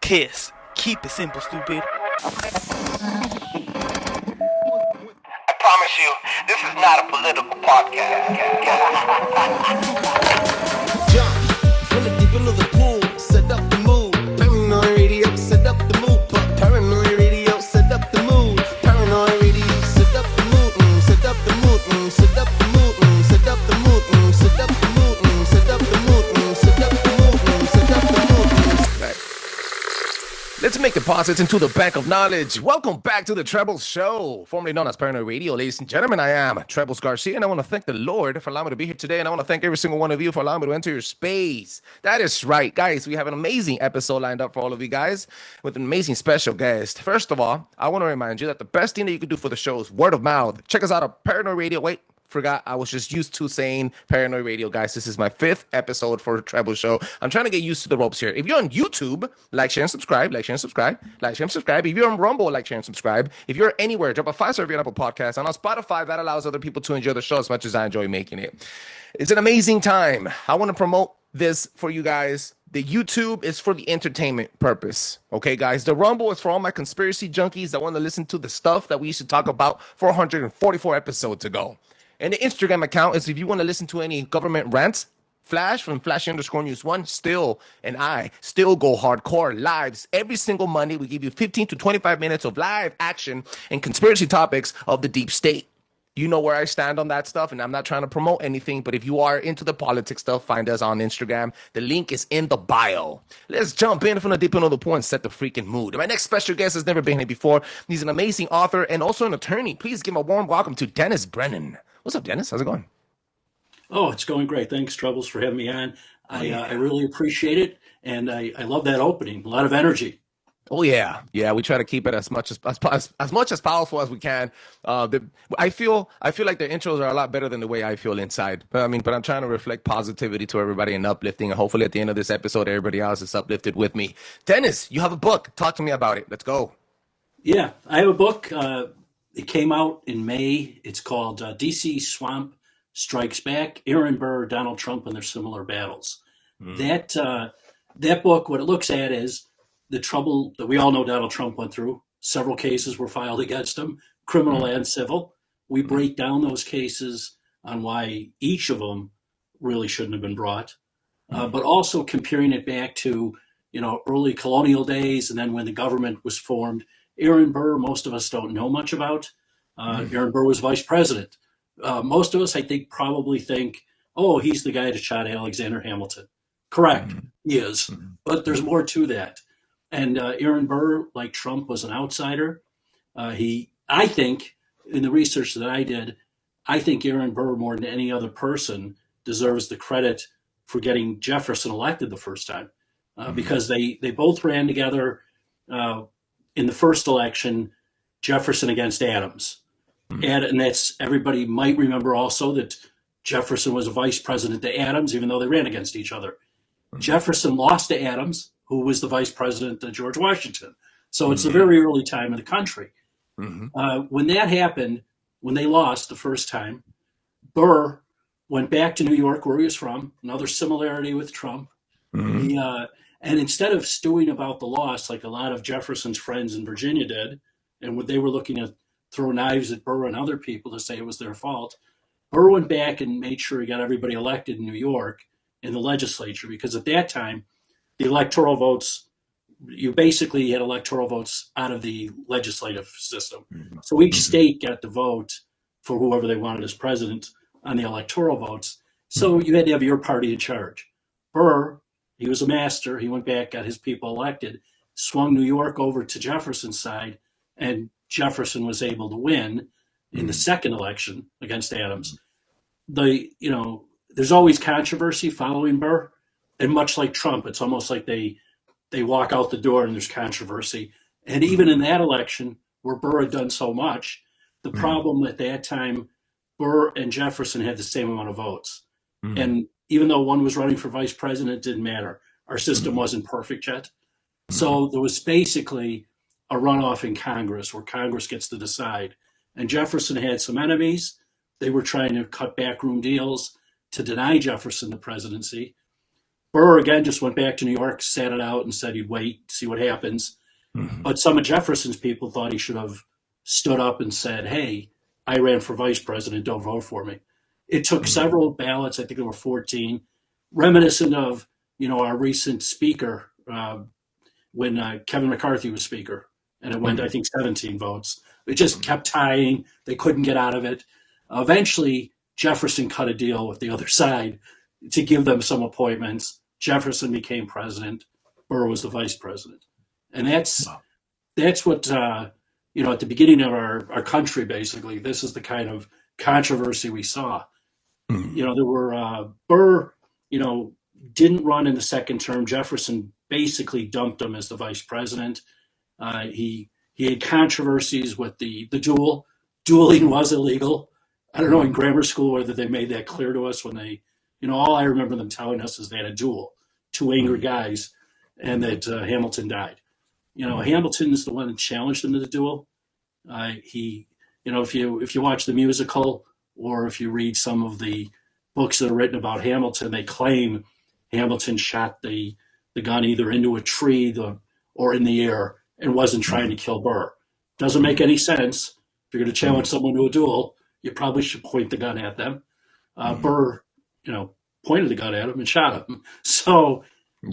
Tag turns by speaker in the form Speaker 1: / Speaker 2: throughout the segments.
Speaker 1: KISS. Keep it simple, stupid.
Speaker 2: I promise you, this is not a political podcast.
Speaker 3: Jump, pull it deep into the pool, set up the mood. Paranoi Radio, set up the mood. Paranoi Radio, set up the mood. Paranoi Radio, set up the mood. Set up the mood. Set up the mood. Set up the mood. Set up the mood. Set up the mood. Set up the mood. Set up the mood.
Speaker 4: Let's make deposits into the bank of knowledge. Welcome back to the Trebles Show, formerly known as Paranoi Radio. Ladies and gentlemen, I am Trebles Garcia, and I want to thank the Lord for allowing me to be here today, and I want to thank every single one of you for allowing me to enter your space. That is right, guys. We have an amazing episode lined up for all of you guys with an amazing special guest. First of all, I want to remind you that the best thing that you can do for the show is word of mouth. Check us out at Paranoi Radio. Wait. Forgot, I was just used to saying Paranoi Radio, guys. This is my 5th episode for the Trebles Show. I'm trying to get used to the ropes here. If you're on YouTube, like, share, and subscribe. Like, share, and subscribe. Like, share, and subscribe. If you're on Rumble, like, share, and subscribe. If you're anywhere, drop a 5-star review on Apple Podcasts. And on Spotify, that allows other people to enjoy the show as much as I enjoy making it. It's an amazing time. I want to promote this for you guys. The YouTube is for the entertainment purpose. Okay, guys? The Rumble is for all my conspiracy junkies that want to listen to the stuff that we used to talk about 444 episodes ago. And the Instagram account is if you want to listen to any government rants. Flash from Flash_News1 still, and I still go hardcore lives every single Monday. We give you 15 to 25 minutes of live action and conspiracy topics of the deep state. You know where I stand on that stuff, and I'm not trying to promote anything, but if you are into the politics stuff, find us on Instagram. The link is in the bio. Let's jump in from the deep end of the pool and set the freaking mood. My next special guest has never been here before. He's an amazing author and also an attorney. Please give him a warm welcome to Dennis Brennan. What's up, Dennis? How's it going?
Speaker 5: Oh, it's going great. Thanks, Trebles, for having me on. I really appreciate it, and I love that opening. A lot of energy.
Speaker 4: Oh yeah, we try to keep it as much as powerful as we can. I feel like the intros are a lot better than the way I feel inside. But I'm trying to reflect positivity to everybody and uplifting. And hopefully, at the end of this episode, everybody else is uplifted with me. Dennis, you have a book. Talk to me about it. Let's go.
Speaker 5: Yeah, I have a book. It came out in May. It's called DC Swamp Strikes Back, Aaron Burr, Donald Trump, and Their Similar Battles. That book, what it looks at is the trouble that we all know Donald Trump went through. Several cases were filed against him, criminal and civil. We break down those cases on why each of them really shouldn't have been brought, but also comparing it back to, early colonial days and then when the government was formed. Aaron Burr, most of us don't know much about. Aaron Burr was vice president. Most of us, I think, probably think, oh, he's the guy that shot Alexander Hamilton. Correct, he is. But there's more to that. And Aaron Burr, like Trump, was an outsider. I think, in the research that I did, I think Aaron Burr, more than any other person, deserves the credit for getting Jefferson elected the first time. Because they both ran together in the first election, Jefferson against Adams. And that's, everybody might remember also that Jefferson was a vice president to Adams, even though they ran against each other. Jefferson lost to Adams, who was the vice president to George Washington. So it's a very early time in the country. When that happened, when they lost the first time, Burr went back to New York, where he was from, another similarity with Trump. And instead of stewing about the loss, like a lot of Jefferson's friends in Virginia did, and what they were looking to throw knives at Burr and other people to say it was their fault, Burr went back and made sure he got everybody elected in New York in the legislature, because at that time, the electoral votes, you basically had electoral votes out of the legislative system. So each state got to vote for whoever they wanted as president on the electoral votes. So you had to have your party in charge. Burr, he was a master. He went back, got his people elected, swung New York over to Jefferson's side, and Jefferson was able to win in the second election against Adams. There's always controversy following Burr, and much like Trump, it's almost like they walk out the door and there's controversy. And even in that election, where Burr had done so much, the problem at that time, Burr and Jefferson had the same amount of votes. And even though one was running for vice president, it didn't matter. Our system wasn't perfect yet. So there was basically a runoff in Congress where Congress gets to decide. And Jefferson had some enemies. They were trying to cut backroom deals to deny Jefferson the presidency. Burr, again, just went back to New York, sat it out, and said he'd wait, see what happens. But some of Jefferson's people thought he should have stood up and said, hey, I ran for vice president, don't vote for me. It took several ballots, I think there were 14, reminiscent of, our recent speaker when Kevin McCarthy was speaker. And it went, I think, 17 votes. It just kept tying. They couldn't get out of it. Eventually, Jefferson cut a deal with the other side to give them some appointments. Jefferson became president. Burr was the vice president. And that's what, at the beginning of our country, basically, this is the kind of controversy we saw. There were, Burr, didn't run in the second term. Jefferson basically dumped him as the vice president. He had controversies with the duel. Dueling was illegal. I don't know in grammar school whether they made that clear to us when they, all I remember them telling us is they had a duel, two angry guys, and that Hamilton died. Hamilton is the one that challenged him to the duel. If you watch the musical or if you read some of the books that are written about Hamilton, they claim Hamilton shot the gun either into a tree or in the air and wasn't trying to kill Burr. Doesn't make any sense. If you're going to challenge someone to a duel, you probably should point the gun at them. Burr, pointed the gun at him and shot him. So,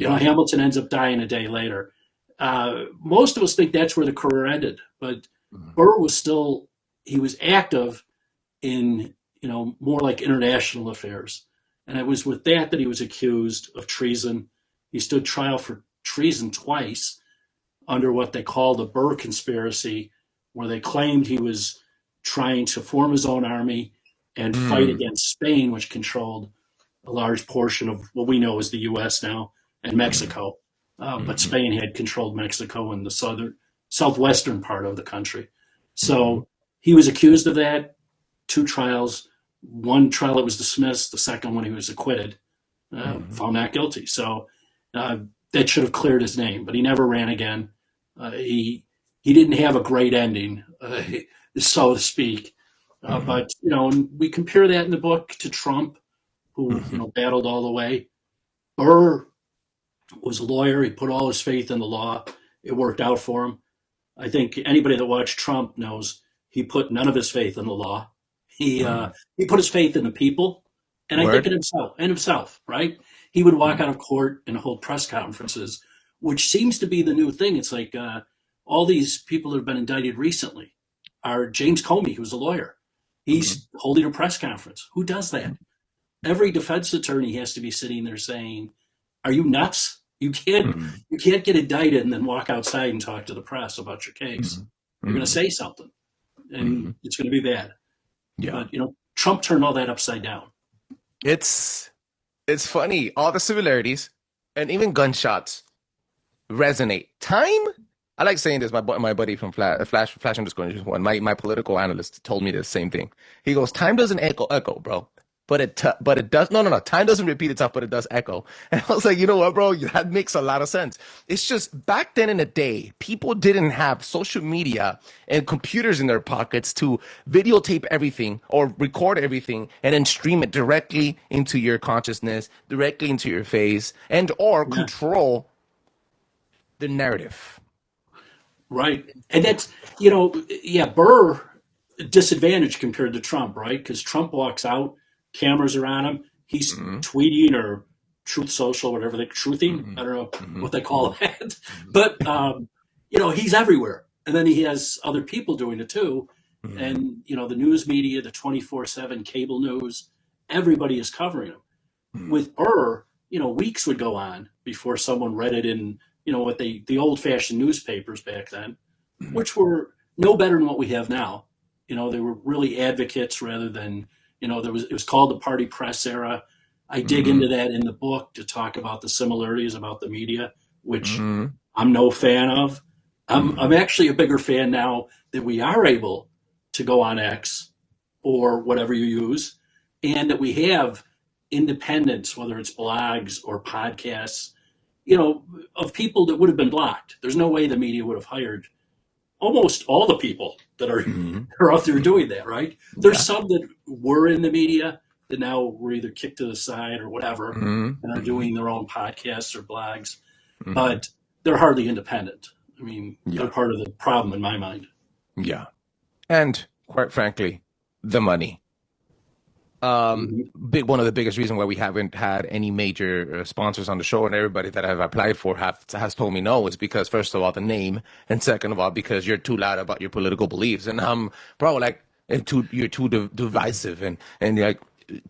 Speaker 5: Hamilton ends up dying a day later. Most of us think that's where the career ended, but Burr was he was active in, more like international affairs. And it was with that he was accused of treason. He stood trial for treason twice under what they called the Burr conspiracy, where they claimed he was trying to form his own army and fight against Spain, which controlled a large portion of what we know as the U.S. now, and Mexico. But Spain had controlled Mexico and the southwestern part of the country. So he was accused of that. 2 trials. One trial that was dismissed. The second one he was acquitted, found not guilty. So that should have cleared his name, but he never ran again. He didn't have a great ending, so to speak. But, and we compare that in the book to Trump, who, battled all the way. Burr was a lawyer. He put all his faith in the law. It worked out for him. I think anybody that watched Trump knows he put none of his faith in the law. He put his faith in the people, and I think in himself, right? He would walk out of court and hold press conferences, which seems to be the new thing. It's like all these people that have been indicted recently are James Comey, who's a lawyer. He's holding a press conference. Who does that? Every defense attorney has to be sitting there saying, "Are you nuts? You can't get indicted and then walk outside and talk to the press about your case. You're going to say something, and it's going to be bad." Yeah. But Trump turned all that upside down.
Speaker 4: It's funny. All the similarities and even gunshots resonate. Time. I like saying this. My buddy from Flash underscore one, my political analyst told me the same thing. He goes, "Time doesn't echo, bro. But it does. No. Time doesn't repeat itself, but it does echo." And I was like, you know what, bro? That makes a lot of sense. It's just back then in the day, people didn't have social media and computers in their pockets to videotape everything or record everything and then stream it directly into your consciousness, directly into your face, and or control the narrative.
Speaker 5: Right. And that's, Burr disadvantaged compared to Trump, right? Because Trump walks out, cameras are on him. He's tweeting or Truth Social, whatever truthing. I don't know what they call that. But, he's everywhere. And then he has other people doing it too. And, the news media, the 24/7 cable news, everybody is covering him. With Burr, weeks would go on before someone read it in, what the old fashioned newspapers back then, which were no better than what we have now. They were really advocates rather than, it was called the party press era. I dig into that in the book to talk about the similarities about the media, which I'm no fan of. I'm actually a bigger fan now that we are able to go on X or whatever you use, and that we have independence, whether it's blogs or podcasts, of people that would have been blocked. There's no way the media would have hired almost all the people that are out there doing that, right? There's some that were in the media that now were either kicked to the side or whatever, and are doing their own podcasts or blogs, but they're hardly independent. I mean, they're part of the problem in my mind.
Speaker 4: Yeah. And quite frankly, the money. One of the biggest reasons why we haven't had any major sponsors on the show, and everybody that I've applied for has told me no, is because first of all the name, and second of all because you're too loud about your political beliefs, and bro, like you're too divisive, and like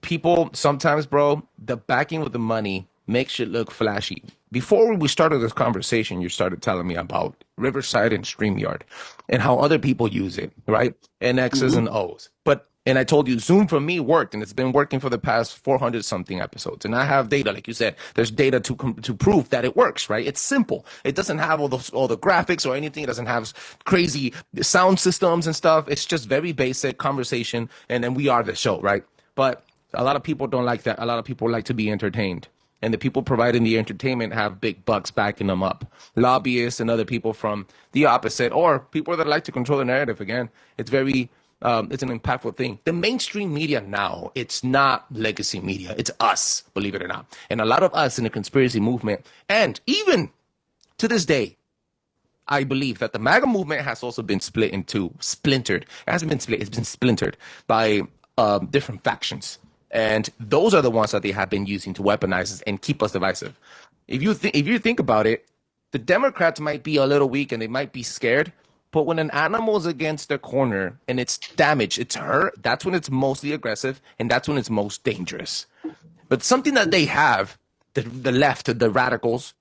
Speaker 4: people sometimes, bro, the backing with the money makes it look flashy. Before we started this conversation, you started telling me about Riverside and StreamYard and how other people use it, right? And X's and O's, and I told you, Zoom for me worked, and it's been working for the past 400 something episodes. And I have data, like you said, there's data to prove that it works, right? It's simple. It doesn't have all the graphics or anything. It doesn't have crazy sound systems and stuff. It's just very basic conversation, and then we are the show, right? But a lot of people don't like that. A lot of people like to be entertained. And the people providing the entertainment have big bucks backing them up. Lobbyists and other people from the opposite, or people that like to control the narrative. Again, it's very... it's an impactful thing. The mainstream media now, it's not legacy media. It's us, believe it or not. And a lot of us in the conspiracy movement, and even to this day, I believe that the MAGA movement has also been splintered. It hasn't been split, it's been splintered by different factions. And those are the ones that they have been using to weaponize us and keep us divisive. If you think about it, the Democrats might be a little weak and they might be scared. But when an animal is against the corner and it's damaged, it's hurt, that's when it's mostly aggressive and that's when it's most dangerous. But something that they have, the left, the radicals,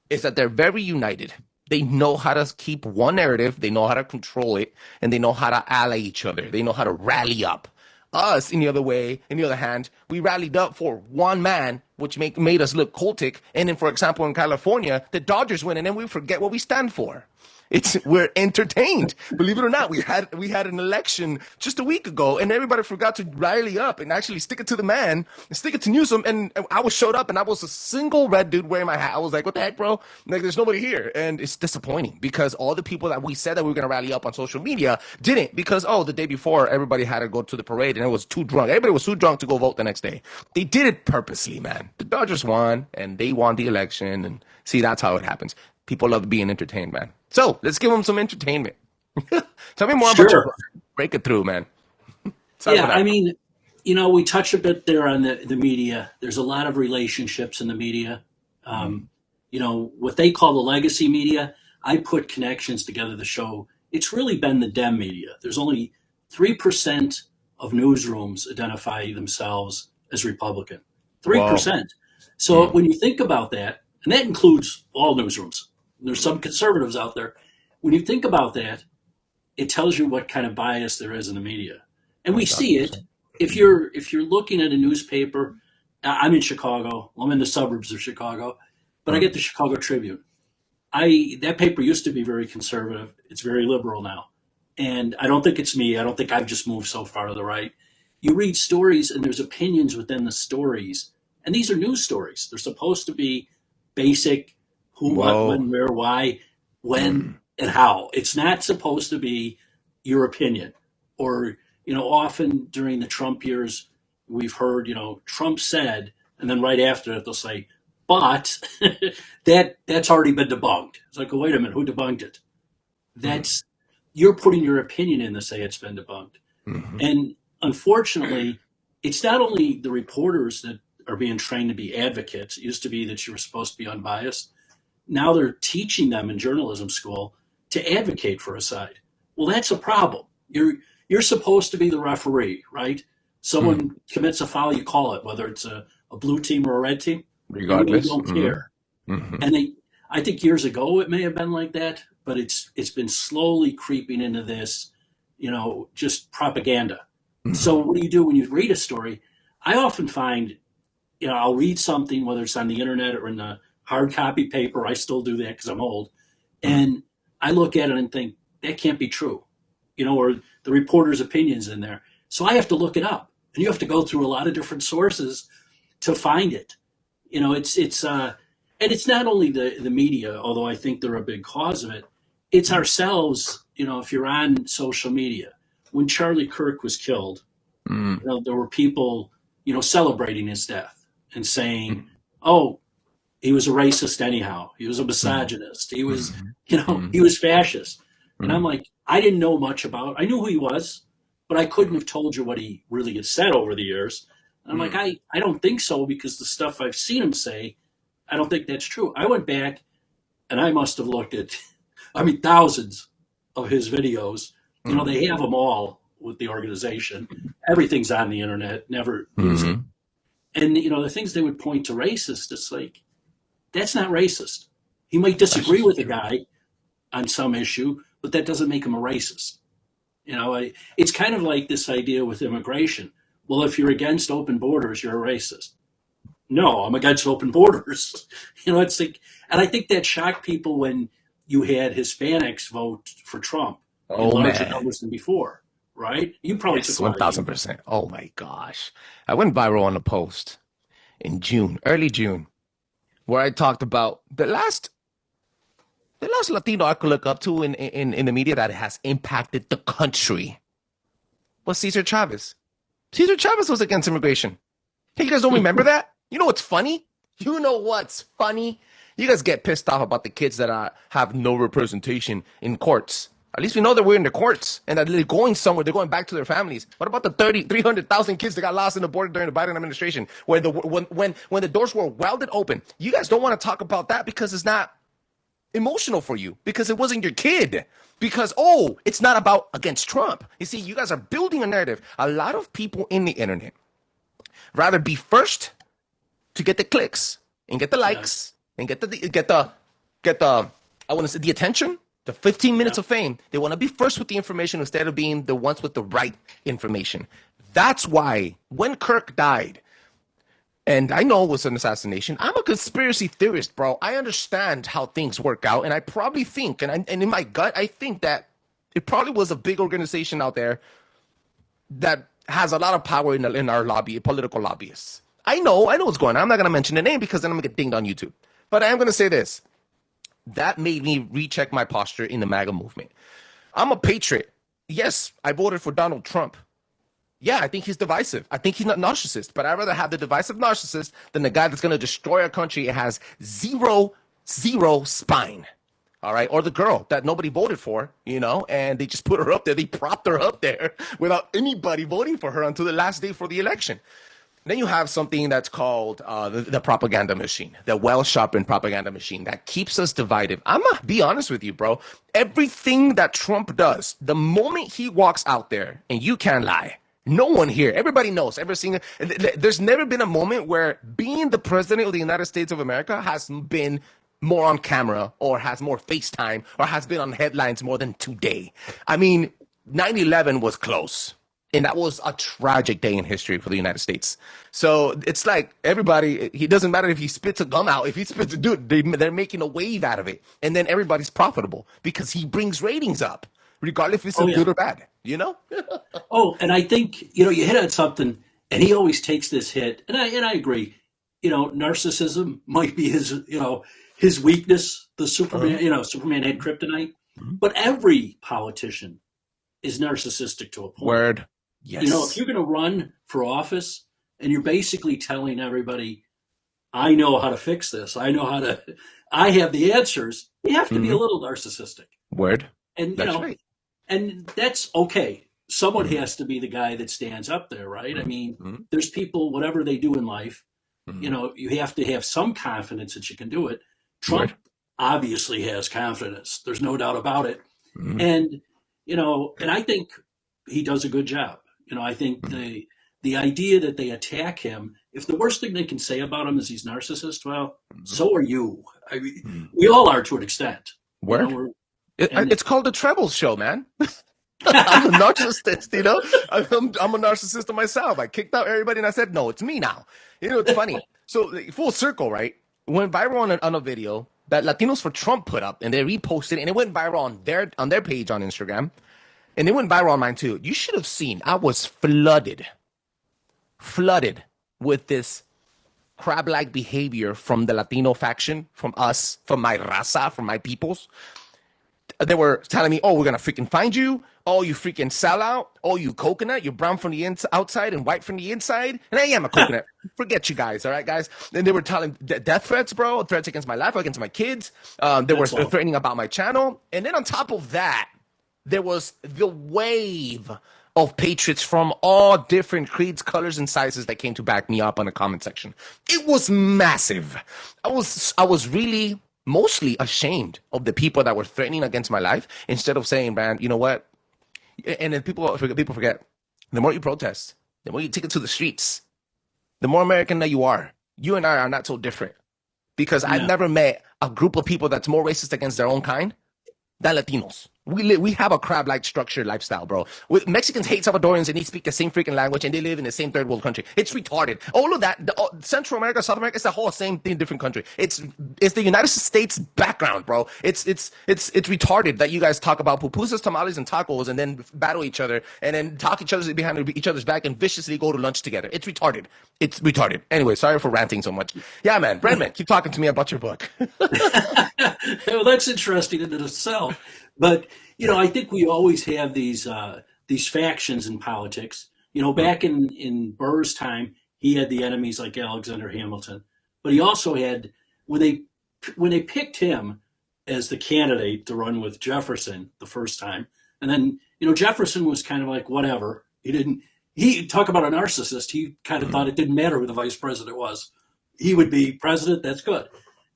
Speaker 4: is that they're very united. They know how to keep one narrative, they know how to control it, and they know how to ally each other. They know how to rally up. Us, in the other hand, we rallied up for one man, which made us look cultic. And then, for example, in California, the Dodgers win, and then we forget what we stand for. We're entertained. Believe it or not, we had an election just a week ago, and everybody forgot to rally up and actually stick it to the man, and stick it to Newsom. And I showed up, and I was a single red dude wearing my hat. I was like, "What the heck, bro? Like, there's nobody here." And it's disappointing because all the people that we said that we were gonna rally up on social media didn't, because the day before everybody had to go to the parade, and it was too drunk. Everybody was too drunk to go vote the next day. They did it purposely, man. The Dodgers won, and they won the election, and see, that's how it happens. People love being entertained, man. So let's give them some entertainment. Tell me more about your break it through, man.
Speaker 5: Yeah, I mean, we touch a bit there on the media. There's a lot of relationships in the media. What they call the legacy media, I put connections together to show it's really been the Dem media. There's only 3% of newsrooms identify themselves as Republican. 3%. Wow. So when you think about that, and that includes all newsrooms, there's some conservatives out there. When you think about that, it tells you what kind of bias there is in the media. And we see it. If you're looking at a newspaper, I'm in Chicago. I'm in the suburbs of Chicago, but I get the Chicago Tribune. That paper used to be very conservative. It's very liberal now. And I don't think it's me. I don't think I've just moved so far to the right. You read stories and there's opinions within the stories. And these are news stories. They're supposed to be basic, who, what, when, where, why, when, and how. It's not supposed to be your opinion. Or, often during the Trump years, we've heard, Trump said, and then right after that, they'll say, but that's already been debunked. It's like, wait a minute, who debunked it? You're putting your opinion in to say it's been debunked. Mm-hmm. And unfortunately, it's not only the reporters that are being trained to be advocates. It used to be that you were supposed to be unbiased. Now they're teaching them in journalism school to advocate for a side. Well, that's a problem. You're supposed to be the referee, right? Someone commits a foul, you call it, whether it's a blue team or a red team.
Speaker 4: Regardless.
Speaker 5: You don't care. Mm-hmm. And I think years ago it may have been like that, but it's been slowly creeping into this, just propaganda. Mm-hmm. So what do you do when you read a story? I often find, I'll read something, whether it's on the internet or in the hard copy paper. I still do that because I'm old. And I look at it and think, that can't be true, or the reporter's opinion's in there. So I have to look it up. And you have to go through a lot of different sources to find it. And it's not only the media, although I think they're a big cause of it. It's ourselves, if you're on social media. When Charlie Kirk was killed, there were people celebrating his death and saying, "Oh, he was a racist anyhow. He was a misogynist. He was, he was fascist." And I'm like, I didn't know much about. I knew who he was, but I couldn't have told you what he really had said over the years. And I'm like, I don't think so, because the stuff I've seen him say, I don't think that's true. I went back and I must have looked at, thousands of his videos. They have them all with the organization. Everything's on the internet, never use it. And, the things they would point to racist, it's like, that's not racist. He might disagree with the guy on some issue, but that doesn't make him a racist. It's kind of like this idea with immigration. Well, if you're against open borders, you're a racist. No, I'm against open borders. It's like, and I think that shocked people when you had Hispanics vote for Trump in larger numbers than before, right? You probably took
Speaker 4: 1,000%. Oh my gosh. I went viral on a post in June, early June, where I talked about the last Latino I could look up to in the media that has impacted the country was Cesar Chavez. Cesar Chavez was against immigration. Hey, you guys don't remember that? You know what's funny? You guys get pissed off about the kids that have no representation in courts. At least we know that we're in the courts and that they're going somewhere. They're going back to their families. What about the 300,000 kids that got lost in the border during the Biden administration, when the doors were welded open? You guys don't want to talk about that because it's not emotional for you, because it wasn't your kid, because it's not about against Trump. You see, you guys are building a narrative. A lot of people in the internet rather be first to get the clicks and get the likes and get the I want to say the attention, the 15 minutes of fame. They want to be first with the information instead of being the ones with the right information. That's why when Kirk died, and I know it was an assassination, I'm a conspiracy theorist, bro. I understand how things work out, and I probably think, and in my gut, I think that it probably was a big organization out there that has a lot of power in our lobby, political lobbyists. I know what's going on. I'm not going to mention the name because then I'm going to get dinged on YouTube. But I am going to say this. That made me recheck my posture in the MAGA movement. I'm a patriot. Yes, I voted for Donald Trump. Yeah, I think he's divisive. I think he's not narcissist, but I'd rather have the divisive narcissist than the guy that's going to destroy our country and has zero spine. All right. Or the girl that nobody voted for, and they just put her up there. They propped her up there without anybody voting for her until the last day for the election. Then you have something that's called the propaganda machine, the well-sharpened propaganda machine that keeps us divided. I'm going to be honest with you, bro. Everything that Trump does, the moment he walks out there, and you can't lie, no one here, everybody knows, there's never been a moment where being the president of the United States of America has been more on camera or has more FaceTime or has been on headlines more than today. 9/11 was close. And that was a tragic day in history for the United States. So it's like everybody, it doesn't matter if he spits a gum out. If he spits a dude, they're making a wave out of it. And then everybody's profitable because he brings ratings up, regardless if it's good or bad,
Speaker 5: And I think, you hit on something, and he always takes this hit. And I agree, narcissism might be his weakness, the Superman, Superman had kryptonite. But every politician is narcissistic to a point.
Speaker 4: Word. Yes.
Speaker 5: If you're going to run for office and you're basically telling everybody, I know how to fix this, I have the answers, you have to be a little narcissistic.
Speaker 4: Word.
Speaker 5: And,
Speaker 4: that's right.
Speaker 5: And that's okay. Someone has to be the guy that stands up there, right? There's people, whatever they do in life, you have to have some confidence that you can do it. Trump obviously has confidence. There's no doubt about it. And, and I think he does a good job. I think the idea that they attack him, if the worst thing they can say about him is he's narcissist, well, so are you. We all are to an extent.
Speaker 4: Word. It's called the Trebles Show, man. I'm a narcissist, I'm a narcissist myself. I kicked out everybody and I said, no, it's me now. It's funny. So full circle, right? Went viral on a video that Latinos for Trump put up, and they reposted, and it went viral on their page on Instagram, and it went viral on mine too. You should have seen. I was flooded with this crab-like behavior from the Latino faction, from us, from my raza, from my peoples. they were telling me, oh, we're going to freaking find you. Oh, you freaking sellout. Oh, you coconut. You're brown from the outside and white from the inside. And I am a coconut. Forget you guys. All right, guys. And they were telling death threats, bro. Threats against my life, against my kids. They were threatening about my channel. And then on top of that, there was the wave of patriots from all different creeds, colors, and sizes that came to back me up on the comment section. It was massive. I was really mostly ashamed of the people that were threatening against my life, instead of saying, man, you know what? And then people forget, the more you protest, the more you take it to the streets, the more American that you are. You and I are not so different, because I've never met a group of people that's more racist against their own kind than Latinos. We have a crab-like structured lifestyle, bro. Mexicans hate Salvadorians, and they speak the same freaking language, and they live in the same third world country. It's retarded. All of that, Central America, South America, it's the whole same thing, different country. It's the United States background, bro. It's retarded that you guys talk about pupusas, tamales, and tacos, and then battle each other, and then talk behind each other's back, and viciously go to lunch together. It's retarded. It's retarded. Anyway, sorry for ranting so much. Yeah, man, Brennan, keep talking to me about your book.
Speaker 5: Well, that's interesting in itself. But, I think we always have these factions in politics. Back in Burr's time, he had the enemies like Alexander Hamilton. But he also had, when they picked him as the candidate to run with Jefferson the first time, and then, Jefferson was kind of like, whatever. He talk about a narcissist. He kind of thought it didn't matter who the vice president was. He would be president. That's good.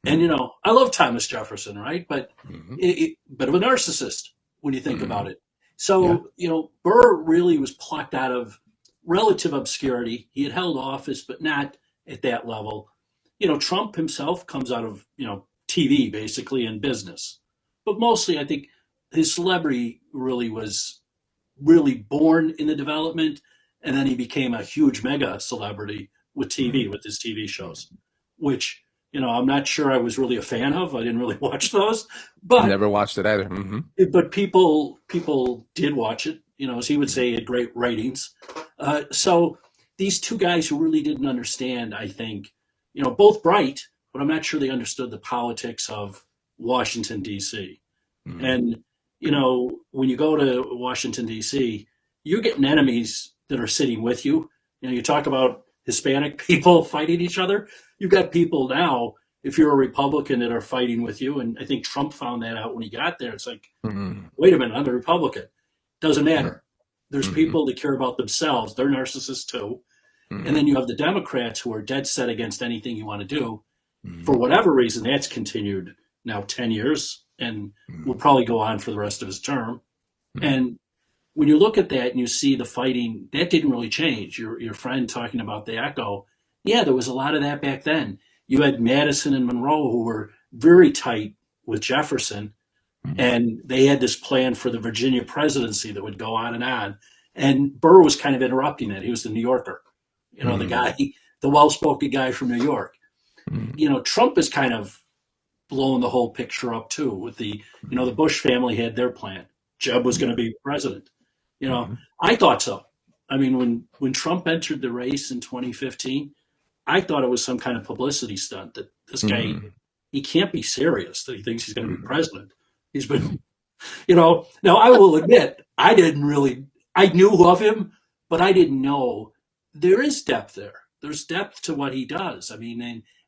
Speaker 5: And, I love Thomas Jefferson, right? But bit of a narcissist when you think about it. So, Burr really was plucked out of relative obscurity. He had held office, but not at that level. Trump himself comes out of, TV basically, and business. But mostly, I think his celebrity really was born in the development. And then he became a huge mega celebrity with TV, with his TV shows, which... I'm not sure I was really a fan of. I didn't really watch those, but
Speaker 4: I never watched it either.
Speaker 5: But people did watch it. As he would say, it had great ratings. So these two guys who really didn't understand, I think, both bright, but I'm not sure they understood the politics of Washington D.C. And when you go to Washington D.C., you're getting enemies that are sitting with you. You talk about Hispanic people fighting each other. You've got people now, if you're a Republican, that are fighting with you. And I think Trump found that out when he got there. It's like, wait a minute, I'm a Republican. Doesn't matter. There's people that care about themselves. They're narcissists too. And then you have the Democrats who are dead set against anything you want to do. For whatever reason, that's continued now 10 years and will probably go on for the rest of his term. And when you look at that and you see the fighting, that didn't really change. Your friend talking about the echo, yeah, there was a lot of that back then. You had Madison and Monroe who were very tight with Jefferson, and they had this plan for the Virginia presidency that would go on. And Burr was kind of interrupting it. He was the New Yorker, the guy, the well-spoken guy from New York. Trump is kind of blowing the whole picture up too with the Bush family had their plan. Jeb was going to be president. I thought so. I mean, when Trump entered the race in 2015, I thought it was some kind of publicity stunt that this guy, he can't be serious that he thinks he's going to be president. He's been, now I will admit, I knew of him, but I didn't know there is depth there. There's depth to what he does. I mean,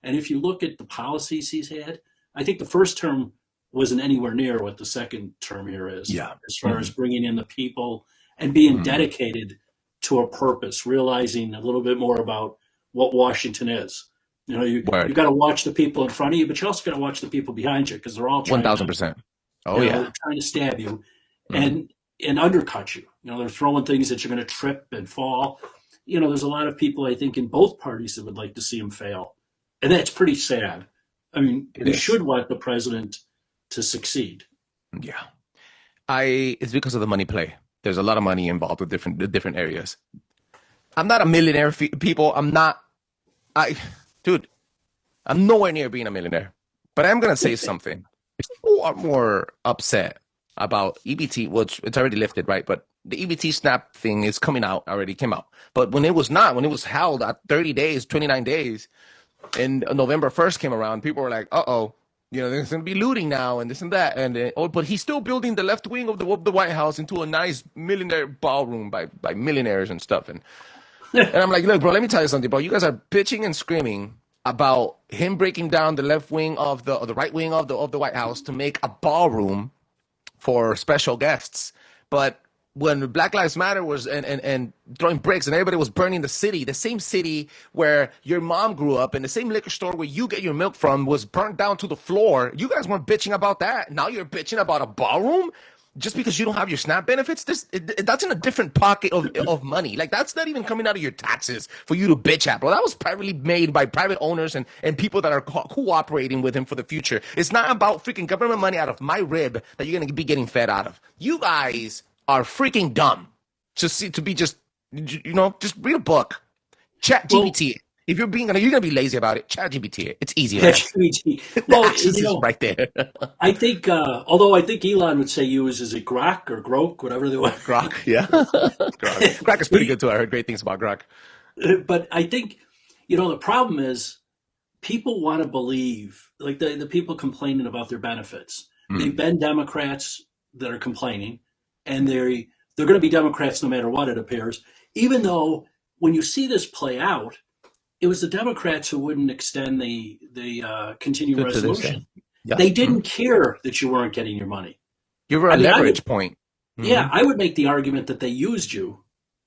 Speaker 5: and if you look at the policies he's had, I think the first term wasn't anywhere near what the second term here is. Yeah. As far as bringing in the people and being dedicated to a purpose, realizing a little bit more about what Washington is. You got to watch the people in front of you, but you also got to watch the people behind you because they're all trying
Speaker 4: 1,000%.
Speaker 5: They're trying to stab you and undercut you. They're throwing things that you're going to trip and fall. There's a lot of people, I think, in both parties that would like to see him fail. And that's pretty sad. I mean, they should want the president to succeed.
Speaker 4: Yeah. It's because of the money play. There's a lot of money involved with different areas. I'm not a millionaire, people. I'm nowhere near being a millionaire. But I'm going to say something. People are more upset about EBT, which it's already lifted, right? But the EBT SNAP thing is already came out. But when it was held at 30 days, 29 days, and November 1st came around, people were like, uh-oh, You know, there's going to be looting now and this and that. And but he's still building the left wing of the White House into a nice millionaire ballroom by millionaires and stuff. And I'm like, look, bro, let me tell you something, bro. You guys are bitching and screaming about him breaking down the left wing of the or the right wing of the White House to make a ballroom for special guests. But when Black Lives Matter was and throwing bricks and everybody was burning the city, the same city where your mom grew up and the same liquor store where you get your milk from was burnt down to the floor. You guys weren't bitching about that. Now you're bitching about a ballroom just because you don't have your SNAP benefits. That's in a different pocket of money. Like, that's not even coming out of your taxes for you to bitch at, bro. That was privately made by private owners and people that are cooperating with him for the future. It's not about freaking government money out of my rib that you're going to be getting fed out of. You guys are freaking dumb just read a book. Chat GPT. If you're gonna be lazy about it, chat GPT. It's easy.
Speaker 5: Well,
Speaker 4: is right there.
Speaker 5: I think, although I think Elon would say is it Grok or Grok, whatever they want.
Speaker 4: Grok, yeah. Grok is pretty good too. I heard great things about Grok.
Speaker 5: But I think, the problem is people want to believe, like the people complaining about their benefits. They've been Democrats that are complaining, and they're going to be Democrats no matter what, it appears, even though when you see this play out, it was the Democrats who wouldn't extend the continuing resolution. Yeah. They didn't care that you weren't getting your money.
Speaker 4: You were a leverage point.
Speaker 5: Yeah, I would make the argument that they used you.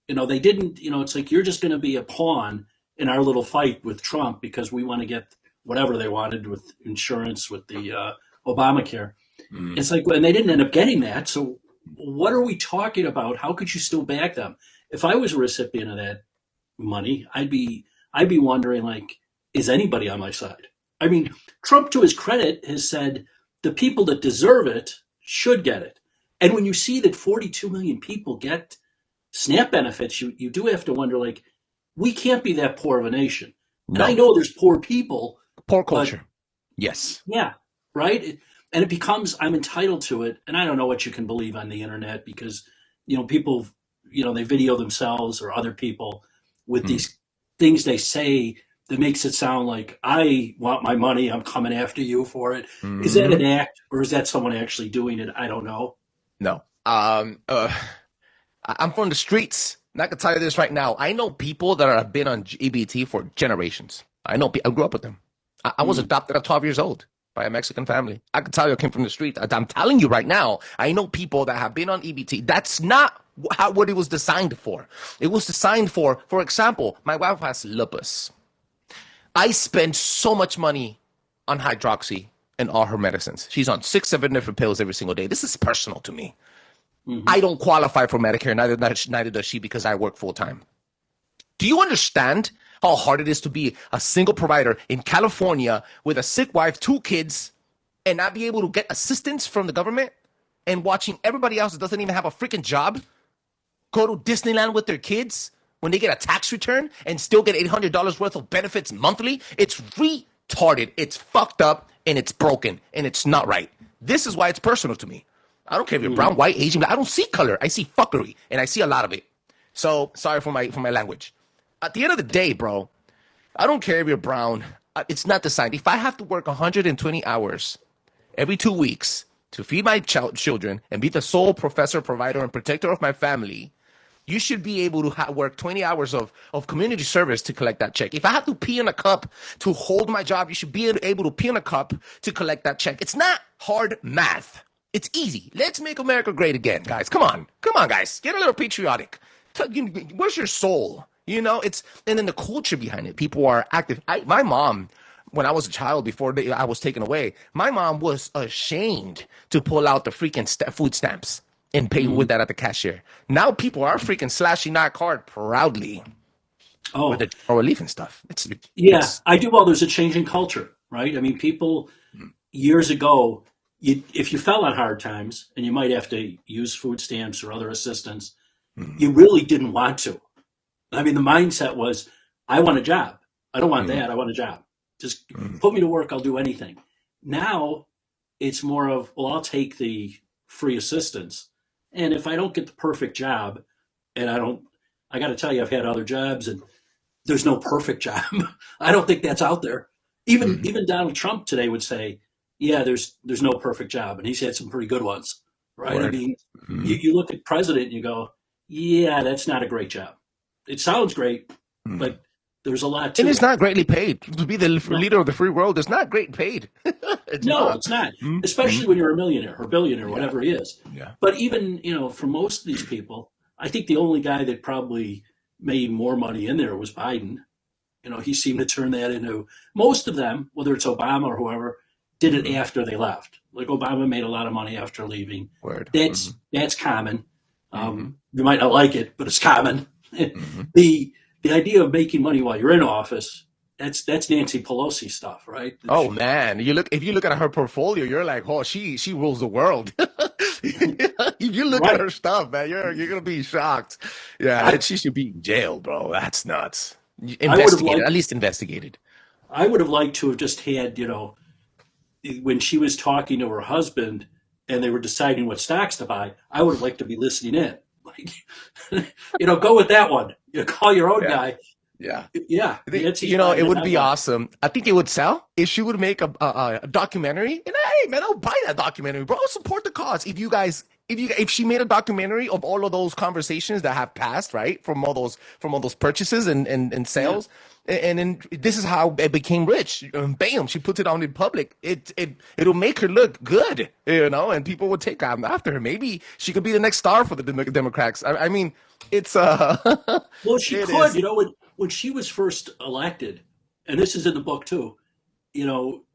Speaker 5: They didn't, it's like you're just going to be a pawn in our little fight with Trump because we want to get whatever they wanted with insurance, with the Obamacare. It's like, and they didn't end up getting that. So what are we talking about? How could you still back them? If I was a recipient of that money, I'd be wondering, like, is anybody on my side? I mean, Trump, to his credit, has said the people that deserve it should get it. And when you see that 42 million people get SNAP benefits, you do have to wonder, like, we can't be that poor of a nation. No. And I know there's poor people.
Speaker 4: Poor culture. Yes.
Speaker 5: Yeah, right? And it becomes, I'm entitled to it. And I don't know what you can believe on the internet because, people, they video themselves or other people with these things they say that makes it sound like, I want my money, I'm coming after you for it. Is that an act or is that someone actually doing it? I don't know.
Speaker 4: No. I'm from the streets. And I can tell you this right now. I know people that have been on EBT for generations. I grew up with them. I was adopted at 12 years old by a Mexican family. I can tell you I came from the street. I'm telling you right now, I know people that have been on EBT. That's not what it was designed for. It was designed for example, my wife has lupus. I spend so much money on hydroxy and all her medicines. She's on 6-7 different pills every single day. This is personal to me. I don't qualify for Medicare, neither does she, because I work full time. Do you understand how hard it is to be a single provider in California with a sick wife, 2 kids, and not be able to get assistance from the government, and watching everybody else that doesn't even have a freaking job go to Disneyland with their kids when they get a tax return and still get $800 worth of benefits monthly? It's retarded. It's fucked up, and it's broken, and it's not right. This is why it's personal to me. I don't care if you're brown, white, Asian, black. I don't see color. I see fuckery, and I see a lot of it. So sorry for my language. At the end of the day, bro, I don't care if you're brown. It's not designed. If I have to work 120 hours every 2 weeks to feed my children and be the sole professor, provider, and protector of my family, you should be able to work 20 hours of community service to collect that check. If I have to pee in a cup to hold my job, you should be able to pee in a cup to collect that check. It's not hard math. It's easy. Let's make America great again, guys. Come on, guys. Get a little patriotic. Where's your soul? And then the culture behind it. People are active. My mom, when I was a child, before I was taken away, my mom was ashamed to pull out the freaking food stamps and pay with that at the cashier. Now people are freaking slashing that card proudly.
Speaker 5: Oh,
Speaker 4: with the relief and stuff.
Speaker 5: I do. Well, there's a change in culture, right? I mean, people years ago, if you fell on hard times and you might have to use food stamps or other assistance, you really didn't want to. I mean, the mindset was, I want a job. I don't want that. I want a job. Just put me to work. I'll do anything. Now it's more of, well, I'll take the free assistance. And if I don't get the perfect job, and I got to tell you, I've had other jobs and there's no perfect job. I don't think that's out there. Even Donald Trump today would say, yeah, there's no perfect job, and he's had some pretty good ones, right? I
Speaker 4: Word.
Speaker 5: mean,
Speaker 4: Mhm.
Speaker 5: you look at president and you go, yeah, that's not a great job. It sounds great,
Speaker 4: Mm.
Speaker 5: but there's a lot
Speaker 4: And
Speaker 5: to
Speaker 4: it's
Speaker 5: it.
Speaker 4: not greatly paid to be the
Speaker 5: No,
Speaker 4: leader of the free world. It's not great paid. It's
Speaker 5: no,
Speaker 4: not.
Speaker 5: it's not,
Speaker 4: Mm,
Speaker 5: especially
Speaker 4: mm.
Speaker 5: when you're a millionaire or billionaire,
Speaker 4: Yeah,
Speaker 5: whatever he is.
Speaker 4: yeah.
Speaker 5: But even, for most of these people, I think the only guy that probably made more money in there was Biden. He seemed to turn that into most of them, whether it's Obama or whoever, did it
Speaker 4: Mhm.
Speaker 5: after they left. Like Obama made a lot of money after leaving.
Speaker 4: Word.
Speaker 5: That's common.
Speaker 4: Mhm.
Speaker 5: You might not like it, but it's common.
Speaker 4: Mhm.
Speaker 5: The idea of making money while you're in office, that's Nancy Pelosi stuff, right?
Speaker 4: Oh man, if you look at her portfolio, you're like, oh, she rules the world. If you look at
Speaker 5: Right.
Speaker 4: her stuff, man, you're gonna be shocked. Yeah,
Speaker 5: I,
Speaker 4: she should be in jail, bro. That's nuts.
Speaker 5: I would have
Speaker 4: Investigated,
Speaker 5: liked
Speaker 4: at least investigated.
Speaker 5: I would have liked to have just had, when she was talking to her husband and they were deciding what stocks to buy, I would have liked to be listening in. Like, go with that one. Call your own
Speaker 4: Yeah,
Speaker 5: guy.
Speaker 4: yeah.
Speaker 5: Yeah, Nancy's buying
Speaker 4: It
Speaker 5: it.
Speaker 4: would
Speaker 5: I'm
Speaker 4: be
Speaker 5: buying
Speaker 4: awesome. I think it would sell if she would make a documentary. And hey, man, I'll buy that documentary, bro. I'll support the cause. If she made a documentary of all of those conversations that have passed, right, from all those purchases and
Speaker 5: it. Yeah.
Speaker 4: sales, and then this is how it became rich. Bam, she puts it on in public. It'll make her look good, and people will take after her. Maybe she could be the next star for the Democrats. I mean, it's
Speaker 5: Well, she
Speaker 4: it
Speaker 5: could,
Speaker 4: is.
Speaker 5: when she was first elected, and this is in the book too,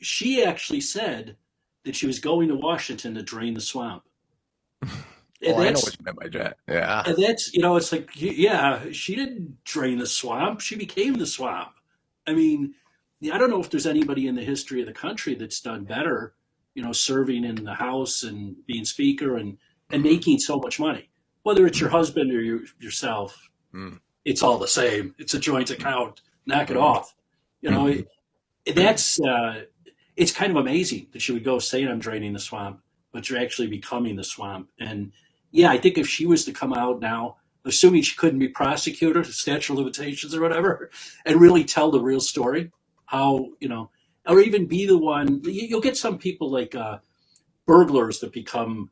Speaker 5: she actually said that she was going to Washington to drain the swamp. And
Speaker 4: Oh, I know what
Speaker 5: that's
Speaker 4: you meant by that. Yeah.
Speaker 5: And that's, it's like, yeah, she didn't drain the swamp. She became the swamp. I mean, I don't know if there's anybody in the history of the country that's done better, serving in the House and being Speaker and making so much money. Whether it's your husband or yourself,
Speaker 4: Mm.
Speaker 5: it's all the same. It's a joint account. Knock it
Speaker 4: Mm.
Speaker 5: off. You know,
Speaker 4: Mhm.
Speaker 5: that's it's kind of amazing that she would go saying I'm draining the swamp, but you're actually becoming the swamp. And yeah, I think if she was to come out now, assuming she couldn't be prosecuted, statute of limitations or whatever, and really tell the real story, how, or even be the one, you'll get some people like burglars that become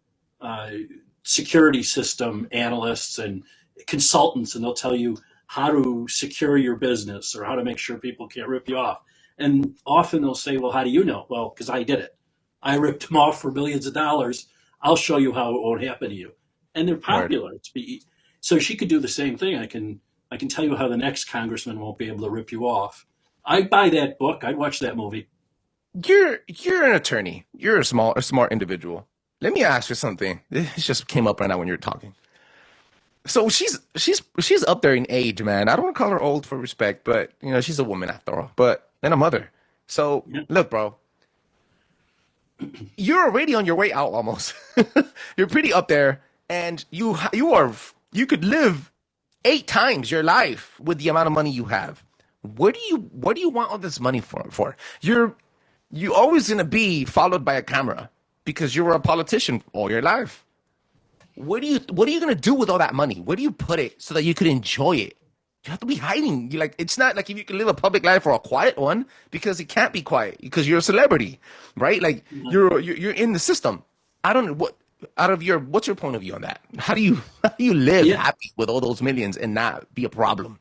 Speaker 5: security system analysts and consultants, and they'll tell you how to secure your business or how to make sure people can't rip you off. And often they'll say, well, how do you know? Well, because I did it. I ripped them off for millions of dollars. I'll show you how it won't happen to you. And they're
Speaker 4: Right.
Speaker 5: popular. So she could do the same thing. I can tell you how the next congressman won't be able to rip you off. I'd buy that book. I'd watch that movie.
Speaker 4: You're an attorney. You're a smart individual. Let me ask you something. This just came up right now when you're talking. So she's up there in age, man. I don't want to call her old for respect, but she's a woman after all. But then a mother. So
Speaker 5: Yeah.
Speaker 4: look, bro, you're already on your way out almost. You're pretty up there, and you could live 8 times your life with the amount of money you have. What do you want all this money for? You always gonna be followed by a camera because you were a politician all your life. What are you gonna do with all that money? Where do you put it so that you could enjoy it? You have to be hiding. It's not like if you can live a public life or a quiet one, because it can't be quiet because you're a celebrity, right? Like you're in the system. I don't know what's your point of view on that? How do you live
Speaker 5: Yeah.
Speaker 4: happy with all those millions and not be a problem?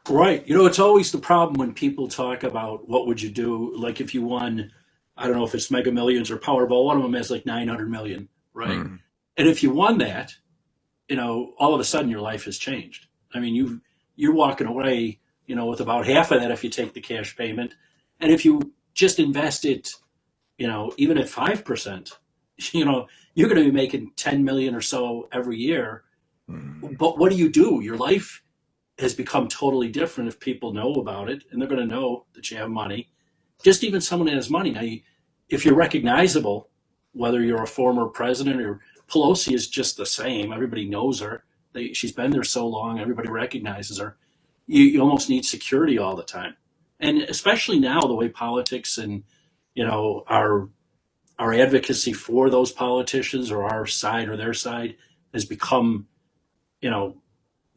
Speaker 5: Right. It's always the problem when people talk about what would you do, like if you won, I don't know if it's Mega Millions or Powerball, one of them has like 900 million, right?
Speaker 4: Mm.
Speaker 5: And if you won that, all of a sudden your life has changed. I mean, you're walking away, with about half of that if you take the cash payment. And if you just invest it, even at 5%, you're going to be making 10 million or so every year.
Speaker 4: Mm.
Speaker 5: But what do you do? Your life has become totally different if people know about it, and they're going to know that you have money. Just even someone that has money. Now, if you're recognizable, whether you're a former president or Pelosi is just the same, everybody knows her. She's been there so long, everybody recognizes her. You almost need security all the time. And especially now, the way politics and, our advocacy for those politicians or our side or their side has become,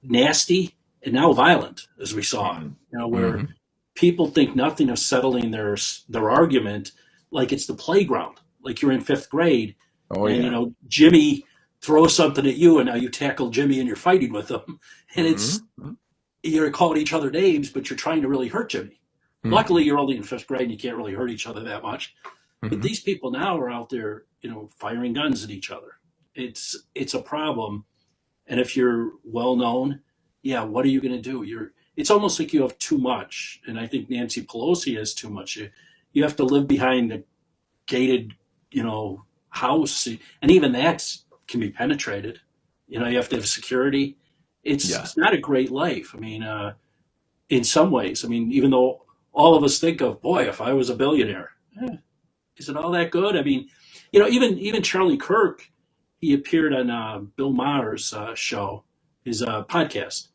Speaker 5: nasty and now violent, as we saw, where
Speaker 4: Mhm.
Speaker 5: people think nothing of settling their argument like it's the playground. like you're in fifth grade,
Speaker 4: Oh,
Speaker 5: and
Speaker 4: yeah.
Speaker 5: Jimmy throws something at you, and now you tackle Jimmy, and you're fighting with him, and you're calling each other names, but you're trying to really hurt Jimmy. Luckily, you're only in fifth grade, and you can't really hurt each other that much. But these people now are out there, firing guns at each other. It's a problem, and if you're well known, yeah, what are you going to do? It's almost like you have too much, and I think Nancy Pelosi has too much. You have to live behind a gated, house, and even that can be penetrated. You have to have security. It's not a great life. I mean, in some ways, even though all of us think of, boy, if I was a billionaire, is it all that good? I mean, even Charlie Kirk, he appeared on Bill Maher's show, his podcast.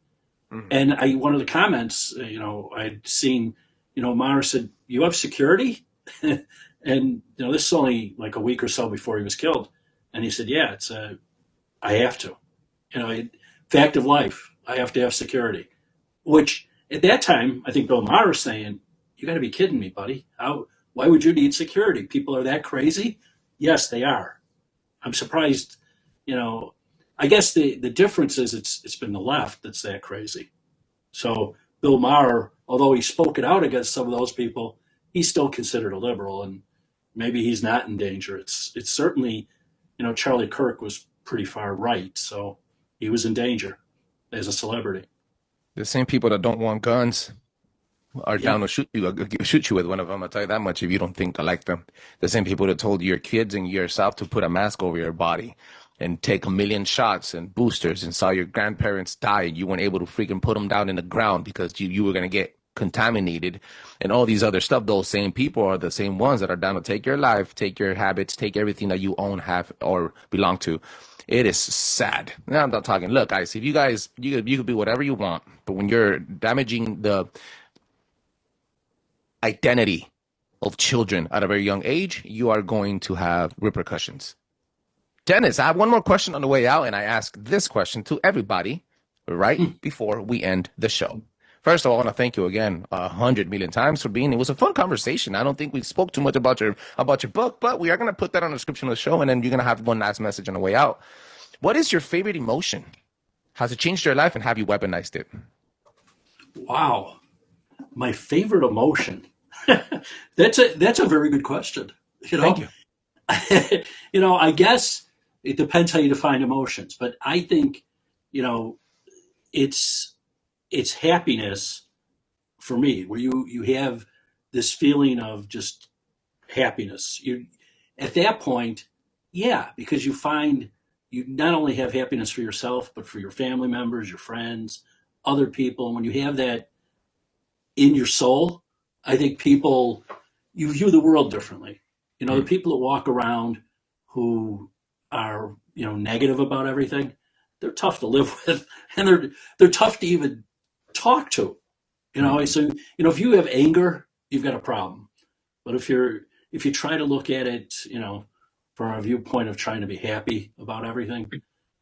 Speaker 5: And one of the comments, I'd seen, Maher said, "You have security?" And, this is only like a week or so before he was killed. And he said, "Yeah, I have to. Fact of life, I have to have security." Which at that time, I think Bill Maher was saying, "You got to be kidding me, buddy. Why would you need security? People are that crazy?" Yes, they are. I'm surprised, I guess the difference is it's been the left that's that crazy. So Bill Maher, although he spoke it out against some of those people, he's still considered a liberal, and maybe he's not in danger. It's certainly, Charlie Kirk was pretty far right, so he was in danger as a celebrity.
Speaker 4: The same people that don't want guns are down to shoot you with one of them. I'll tell you that much if you don't think I like them. The same people that told your kids and yourself to put a mask over your body and take 1 million shots and boosters and saw your grandparents die and you weren't able to freaking put them down in the ground because you were going to get contaminated and all these other stuff. Those same people are the same ones that are down to take your life, take your habits, take everything that you own, have, or belong to. It is sad. Now I'm not talking, look, guys, if you could be whatever you want, but when you're damaging the identity of children at a very young age, you are going to have repercussions. Dennis, I have one more question on the way out, and I ask this question to everybody right before we end the show. First of all, I want to thank you again 100 million times for being. It was a fun conversation. I don't think we spoke too much about your book, but we are going to put that on the description of the show, and then you're going to have one last message on the way out. What is your favorite emotion? Has it changed your life, and have you weaponized it?
Speaker 5: Wow, my favorite emotion. That's a very good question.
Speaker 4: Thank you.
Speaker 5: I guess it depends how you define emotions, but I think, it's happiness for me, where you have this feeling of just happiness. You at that point, because you find you not only have happiness for yourself, but for your family members, your friends, other people. And when you have that in your soul, I think you view the world differently. The people that walk around who are, negative about everything, they're tough to live with, and they're tough to even talk to. So, if you have anger, you've got a problem. But if you try to look at it, from a viewpoint of trying to be happy about everything,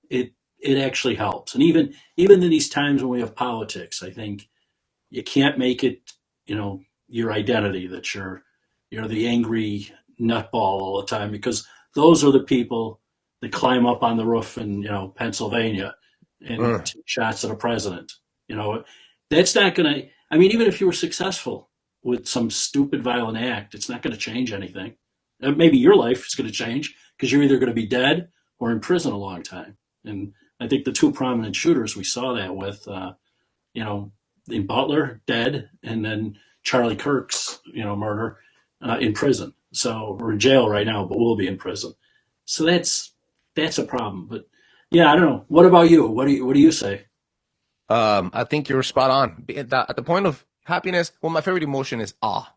Speaker 5: it actually helps. And even in these times when we have politics, I think you can't make it, your identity that you're the angry nutball all the time, because those are the people that climb up on the roof in Pennsylvania and take shots at a president. That's not going to. Even if you were successful with some stupid violent act, it's not going to change anything. Maybe your life is going to change because you're either going to be dead or in prison a long time. And I think the two prominent shooters we saw that with, in Butler, dead, and then Charlie Kirk's, murder in prison. So we're in jail right now, but we'll be in prison. So that's a problem. But I don't know. What about you? What do you say?
Speaker 4: I think you're spot on. At the point of happiness, my favorite emotion is awe.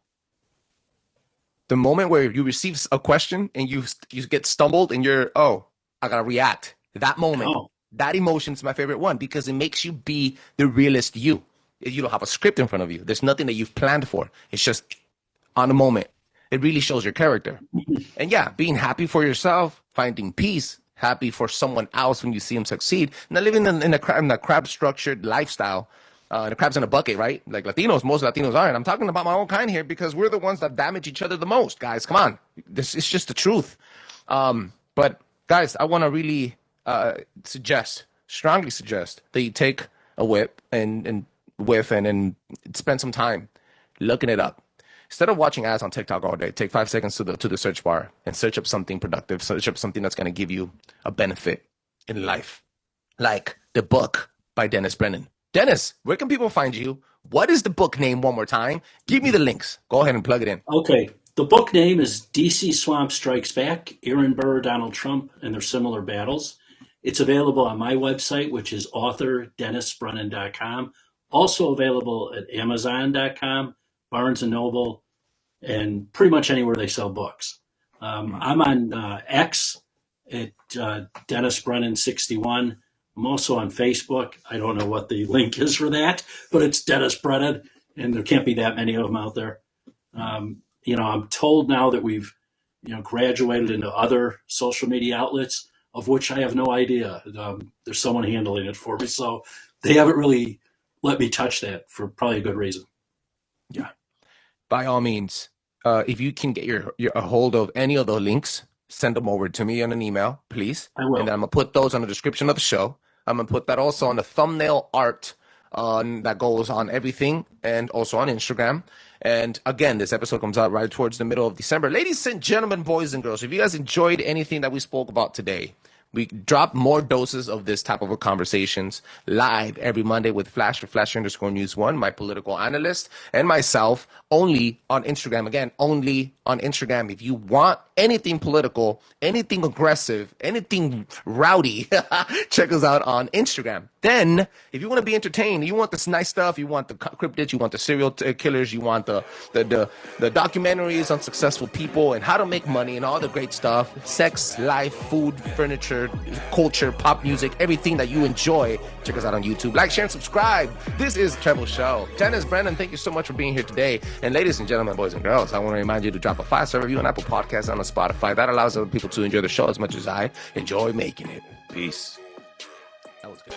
Speaker 4: The moment where you receive a question and you get stumbled and I gotta react. That moment, that emotion is my favorite one because it makes you be the realest you. You don't have a script in front of you. There's nothing that you've planned for. It's just on the moment. It really shows your character. And being happy for yourself, finding peace, happy for someone else when you see them succeed, not living in a crab structured lifestyle the crabs in a bucket, right? Like Latinos, most Latinos are. And I'm talking about my own kind here because we're the ones that damage each other the most, guys. Come on. This is just the truth. But guys, I want to really strongly suggest that you take a whip and spend some time looking it up. Instead of watching ads on TikTok all day, take 5 seconds to the search bar and search up something productive, search up something that's going to give you a benefit in life. Like the book by Brennan. Dennis, where can people find you? What is the book name one more time? Give me the links. Go ahead and plug it in.
Speaker 5: Okay. The book name is DC Swamp Strikes Back, Aaron Burr, Donald Trump, and Their Similar Battles. It's available on my website, which is author.dennisbrennan.com. Also available at Amazon.com, Barnes & Noble, and pretty much anywhere they sell books. I'm on X at Dennis Brennan 61. I'm also on Facebook. I don't know what the link is for that, but it's Dennis Brennan, and there can't be that many of them out there. I'm told now that we've, graduated into other social media outlets, of which I have no idea. There's someone handling it for me, so they haven't really let me touch that for probably a good reason.
Speaker 4: Yeah. By all means, if you can get a hold of any of the links, send them over to me on an email, please.
Speaker 5: I will.
Speaker 4: And then I'm going to put those on the description of the show. I'm going to put that also on the thumbnail art that goes on everything and also on Instagram. And again, this episode comes out right towards the middle of December. Ladies and gentlemen, boys and girls, if you guys enjoyed anything that we spoke about today, we drop more doses of this type of conversations live every Monday with Flash_News1, my political analyst, and myself, only on Instagram. Again, only on Instagram. If you want anything political, anything aggressive, anything rowdy, check us out on Instagram. Then, if you want to be entertained, you want this nice stuff, you want the cryptids, you want the serial killers, you want the documentaries on successful people and how to make money and all the great stuff, sex, life, food, furniture, culture, pop music, everything that you enjoy, check us out on YouTube. Like, share, and subscribe. This is Trebles Show. Dennis Brennan, thank you so much for being here today. And ladies and gentlemen, boys and girls, I want to remind you to drop a 5-star review on Apple Podcasts and on Spotify. That allows other people to enjoy the show as much as I enjoy making it. Peace. That was good.